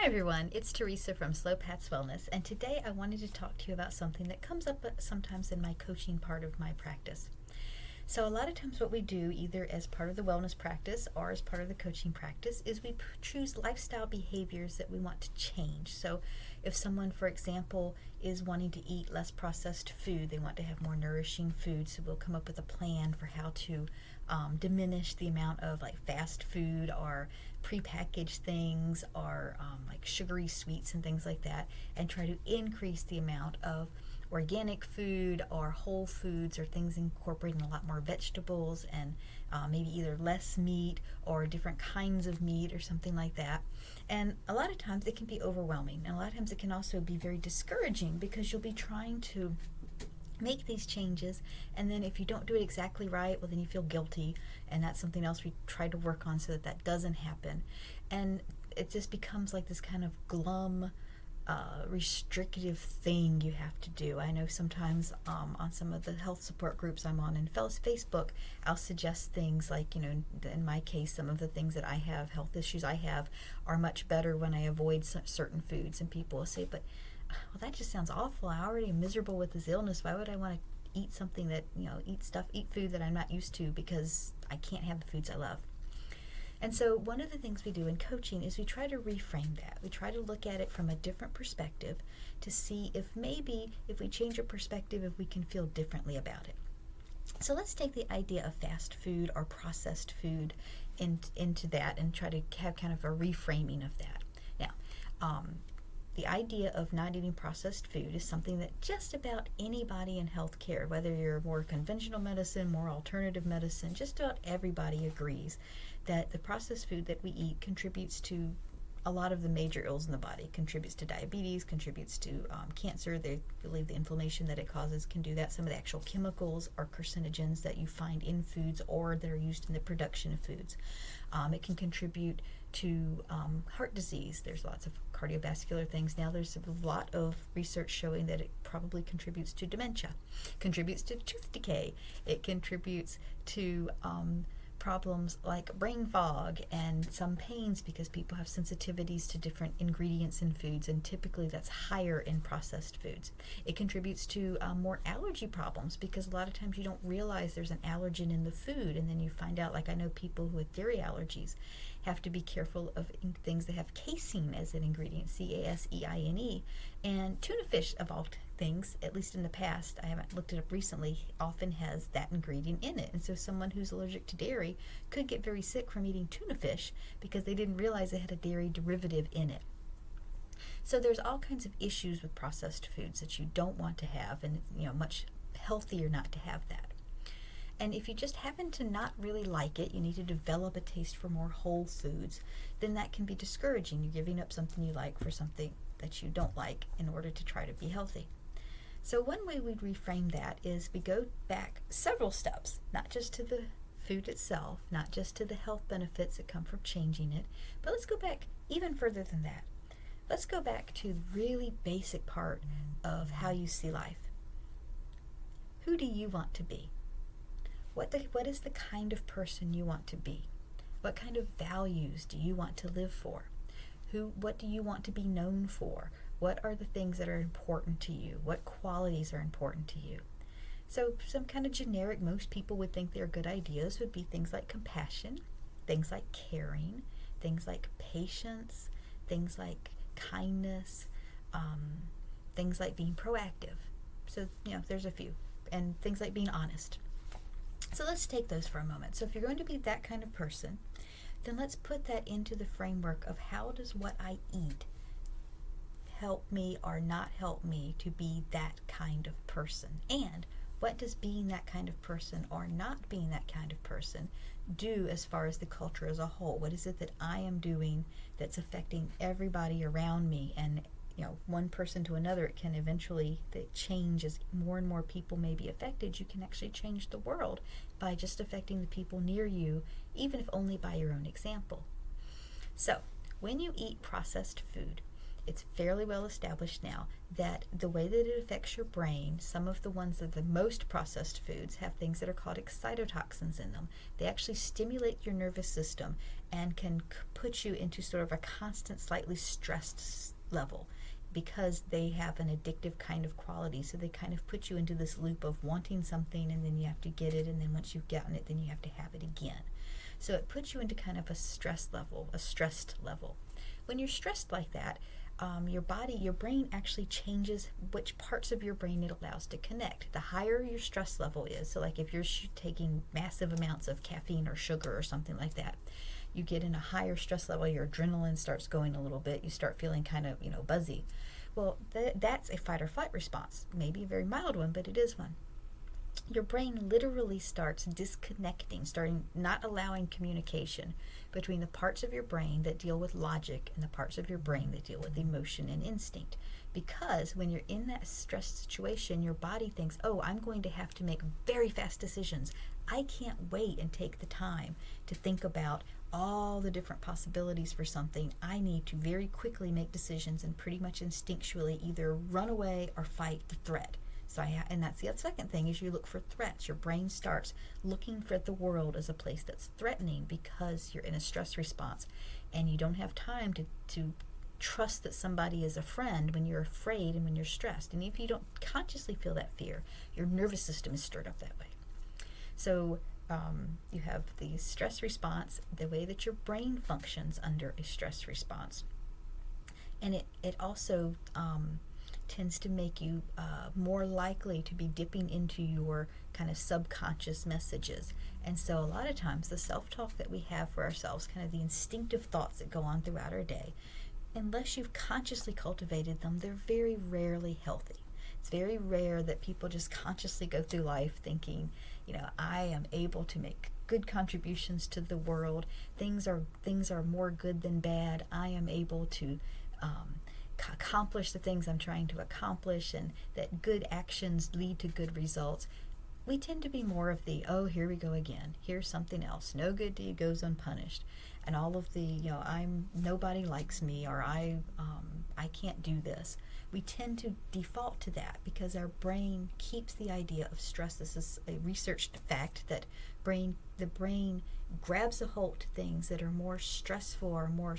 everyone, it's Teresa from Slow Paths Wellness, and today I wanted to talk to you about something that comes up sometimes in my coaching part of my practice. So a lot of times what we do, either as part of the wellness practice or as part of the coaching practice, is we choose lifestyle behaviors that we want to change. So if someone, for example, is wanting to eat less processed food, they want to have more nourishing food, so we'll come up with a plan for how to diminish the amount of like fast food or prepackaged things or like sugary sweets and things like that, and try to increase the amount of organic food or whole foods or things incorporating a lot more vegetables and maybe either less meat or different kinds of meat or something like that. And a lot of times it can be overwhelming, and a lot of times it can also be very discouraging because you'll be trying to make these changes, and then if you don't do it exactly right, well, then you feel guilty, and that's something else we try to work on so that that doesn't happen. And it just becomes like this kind of glum restrictive thing you have to do. I know sometimes on some of the health support groups I'm on in Facebook, I'll suggest things like, in my case, some of the things that I have, health issues I have, are much better when I avoid certain foods. And people will say, but well, that just sounds awful. I already am miserable with this illness. Why would I want to eat something that, eat food that I'm not used to because I can't have the foods I love? And so one of the things we do in coaching is we try to reframe that. We try to look at it from a different perspective to see if maybe if we change our perspective, if we can feel differently about it. So let's take the idea of fast food or processed food into that and try to have kind of a reframing of that. Now, the idea of not eating processed food is something that just about anybody in healthcare, whether you're more conventional medicine, more alternative medicine, just about everybody agrees that the processed food that we eat contributes to a lot of the major ills in the body. Contributes to diabetes, contributes to cancer. They believe the inflammation that it causes can do that. Some of the actual chemicals are carcinogens that you find in foods or that are used in the production of foods. It can contribute to heart disease. There's lots of cardiovascular things now. There's a lot of research showing that it probably contributes to dementia, contributes to tooth decay. It contributes to problems like brain fog and some pains because people have sensitivities to different ingredients in foods, and typically that's higher in processed foods. It contributes to more allergy problems because a lot of times you don't realize there's an allergen in the food, and then you find out, like I know people who with dairy allergies have to be careful of things that have casein as an ingredient, caseine, and tuna fish of all things, at least in the past, I haven't looked it up recently, often has that ingredient in it. And so someone who's allergic to dairy could get very sick from eating tuna fish because they didn't realize it had a dairy derivative in it. So there's all kinds of issues with processed foods that you don't want to have, and much healthier not to have that. And if you just happen to not really like it, you need to develop a taste for more whole foods, then that can be discouraging. You're giving up something you like for something that you don't like in order to try to be healthy. So one way we'd reframe that is we go back several steps, not just to the food itself, not just to the health benefits that come from changing it, but let's go back even further than that. Let's go back to the really basic part of how you see life. Who do you want to be? What is the kind of person you want to be? What kind of values do you want to live for? What do you want to be known for? What are the things that are important to you? What qualities are important to you? So some kind of generic, most people would think they're good ideas would be things like compassion, things like caring, things like patience, things like kindness, things like being proactive. So, there's a few. And things like being honest. So let's take those for a moment. So if you're going to be that kind of person, then let's put that into the framework of how does what I eat help me or not help me to be that kind of person? And what does being that kind of person or not being that kind of person do as far as the culture as a whole? What is it that I am doing that's affecting everybody around me? And one person to another, it can eventually change as more and more people may be affected. You can actually change the world by just affecting the people near you, even if only by your own example. So when you eat processed food, it's fairly well established now that the way that it affects your brain, some of the ones that are the most processed foods have things that are called excitotoxins in them. They actually stimulate your nervous system and can put you into sort of a constant, slightly stressed level, because they have an addictive kind of quality. So they kind of put you into this loop of wanting something, and then you have to get it, and then once you've gotten it, then you have to have it again. So it puts you into kind of a stressed level. When you're stressed like that, your brain actually changes which parts of your brain it allows to connect. The higher your stress level is, so like if you're taking massive amounts of caffeine or sugar or something like that, you get in a higher stress level, your adrenaline starts going a little bit, you start feeling kind of, buzzy. Well, that's a fight or flight response. Maybe a very mild one, but it is one. Your brain literally starts disconnecting, starting not allowing communication between the parts of your brain that deal with logic and the parts of your brain that deal with emotion and instinct. Because when you're in that stressed situation, your body thinks, oh, I'm going to have to make very fast decisions. I can't wait and take the time to think about all the different possibilities for something. I need to very quickly make decisions and pretty much instinctually either run away or fight the threat. And that's the second thing, is you look for threats. Your brain starts looking for the world as a place that's threatening because you're in a stress response, and you don't have time to trust that somebody is a friend when you're afraid and when you're stressed. And if you don't consciously feel that fear, your nervous system is stirred up that way. So you have the stress response, the way that your brain functions under a stress response. And it also tends to make you more likely to be dipping into your kind of subconscious messages. And so a lot of times the self-talk that we have for ourselves, kind of the instinctive thoughts that go on throughout our day, unless you've consciously cultivated them, they're very rarely healthy. It's very rare that people just consciously go through life thinking, I am able to make good contributions to the world. Things are more good than bad. I am able to accomplish the things I'm trying to accomplish, and that good actions lead to good results. We tend to be more of the, oh, here we go again. Here's something else. No good deed goes unpunished. And all of the, nobody likes me, or I can't do this. We tend to default to that because our brain keeps the idea of stress. This is a researched fact that the brain grabs a hold to things that are more stressful or more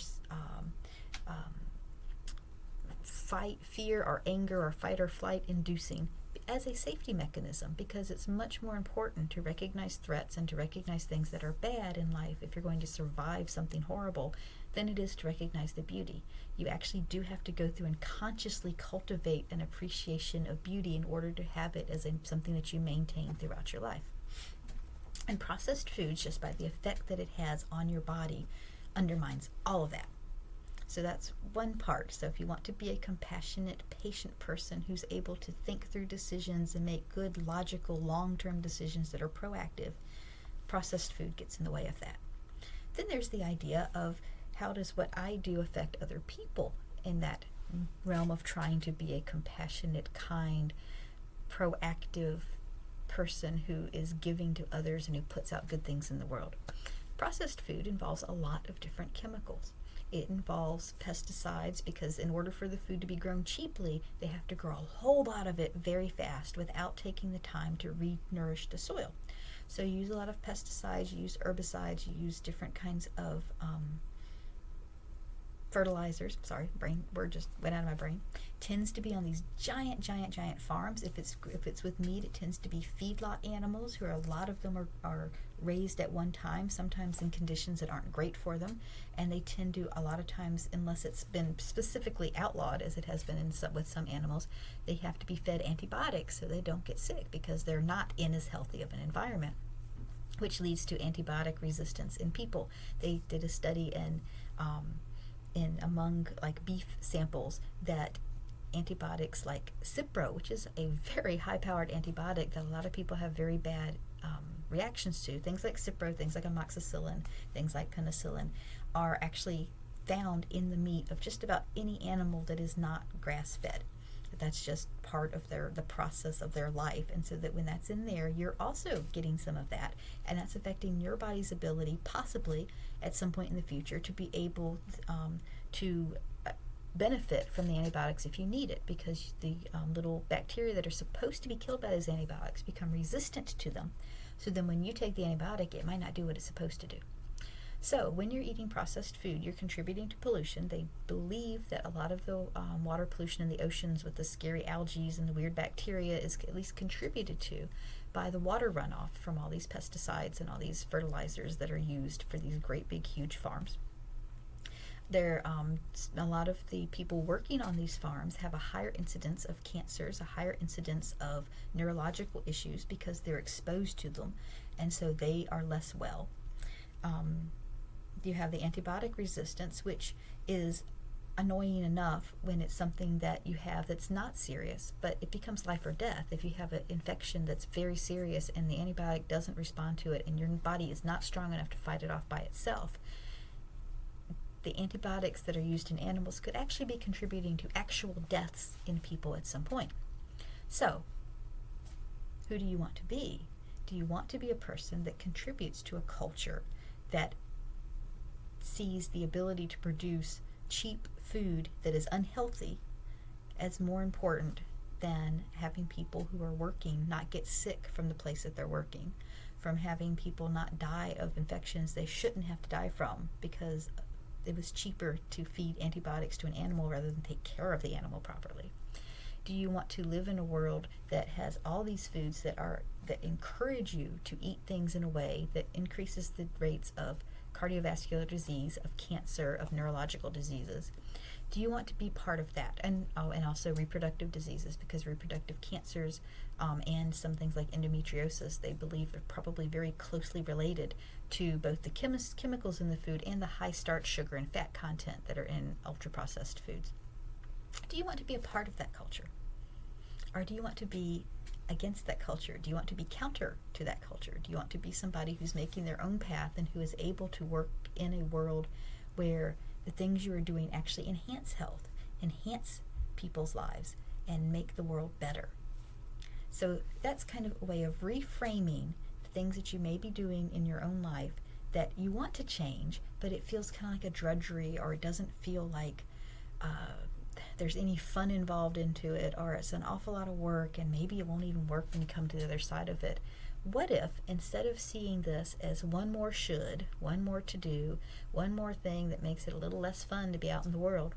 fear or anger or fight or flight inducing as a safety mechanism, because it's much more important to recognize threats and to recognize things that are bad in life if you're going to survive something horrible than it is to recognize the beauty. You actually do have to go through and consciously cultivate an appreciation of beauty in order to have it as something that you maintain throughout your life. And processed foods, just by the effect that it has on your body, undermines all of that. So that's one part. So if you want to be a compassionate, patient person who's able to think through decisions and make good, logical, long-term decisions that are proactive, processed food gets in the way of that. Then there's the idea of, how does what I do affect other people in that realm of trying to be a compassionate, kind, proactive person who is giving to others and who puts out good things in the world. Processed food involves a lot of different chemicals. It involves pesticides, because in order for the food to be grown cheaply, they have to grow a whole lot of it very fast without taking the time to re-nourish the soil. So you use a lot of pesticides, you use herbicides, you use different kinds of fertilizers. Sorry, word just went out of my brain. Tends to be on these giant farms. If it's with meat, it tends to be feedlot animals, who a lot of them are raised at one time, sometimes in conditions that aren't great for them, and they tend to, a lot of times, unless it's been specifically outlawed, as it has been with some animals, they have to be fed antibiotics so they don't get sick, because they're not in as healthy of an environment, which leads to antibiotic resistance in people. They did a study among beef samples that antibiotics like Cipro, which is a very high-powered antibiotic that a lot of people have very bad reactions to, things like Cipro, things like amoxicillin, things like penicillin, are actually found in the meat of just about any animal that is not grass-fed. That's just part of the process of their life, and so that when that's in there, you're also getting some of that, and that's affecting your body's ability, possibly at some point in the future, to be able to benefit from the antibiotics if you need it, because the little bacteria that are supposed to be killed by those antibiotics become resistant to them. So then when you take the antibiotic, it might not do what it's supposed to do. So when you're eating processed food, you're contributing to pollution. They believe that a lot of the water pollution in the oceans with the scary algae and the weird bacteria is at least contributed to by the water runoff from all these pesticides and all these fertilizers that are used for these great big huge farms. A lot of the people working on these farms have a higher incidence of cancers, a higher incidence of neurological issues because they're exposed to them, and so they are less well. You have the antibiotic resistance, which is annoying enough when it's something that you have that's not serious, but it becomes life or death if you have an infection that's very serious and the antibiotic doesn't respond to it and your body is not strong enough to fight it off by itself. The antibiotics that are used in animals could actually be contributing to actual deaths in people at some point. So, who do you want to be? Do you want to be a person that contributes to a culture that sees the ability to produce cheap food that is unhealthy as more important than having people who are working not get sick from the place that they're working, from having people not die of infections they shouldn't have to die from because it was cheaper to feed antibiotics to an animal rather than take care of the animal properly? Do you want to live in a world that has all these foods that encourage you to eat things in a way that increases the rates of cardiovascular disease, of cancer, of neurological diseases? Do you want to be part of that? And also reproductive diseases, because reproductive cancers and some things like endometriosis, they believe are probably very closely related to both the chemicals in the food and the high starch, sugar, and fat content that are in ultra-processed foods. Do you want to be a part of that culture? Or do you want to be against that culture? Do you want to be counter to that culture? Do you want to be somebody who's making their own path and who is able to work in a world where the things you are doing actually enhance health, enhance people's lives, and make the world better? So that's kind of a way of reframing the things that you may be doing in your own life that you want to change, but it feels kind of like a drudgery, or it doesn't feel like there's any fun involved into it, or it's an awful lot of work and maybe it won't even work when you come to the other side of it. What if, instead of seeing this as one more should, one more to do, one more thing that makes it a little less fun to be out in the world,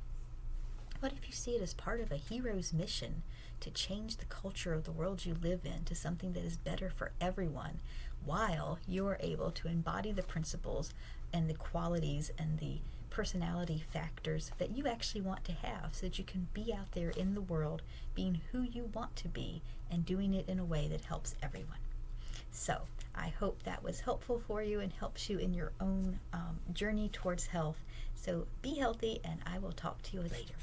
what if you see it as part of a hero's mission to change the culture of the world you live in to something that is better for everyone, while you are able to embody the principles and the qualities and the personality factors that you actually want to have, so that you can be out there in the world being who you want to be and doing it in a way that helps everyone. So I hope that was helpful for you and helps you in your own journey towards health. So be healthy, and I will talk to you later.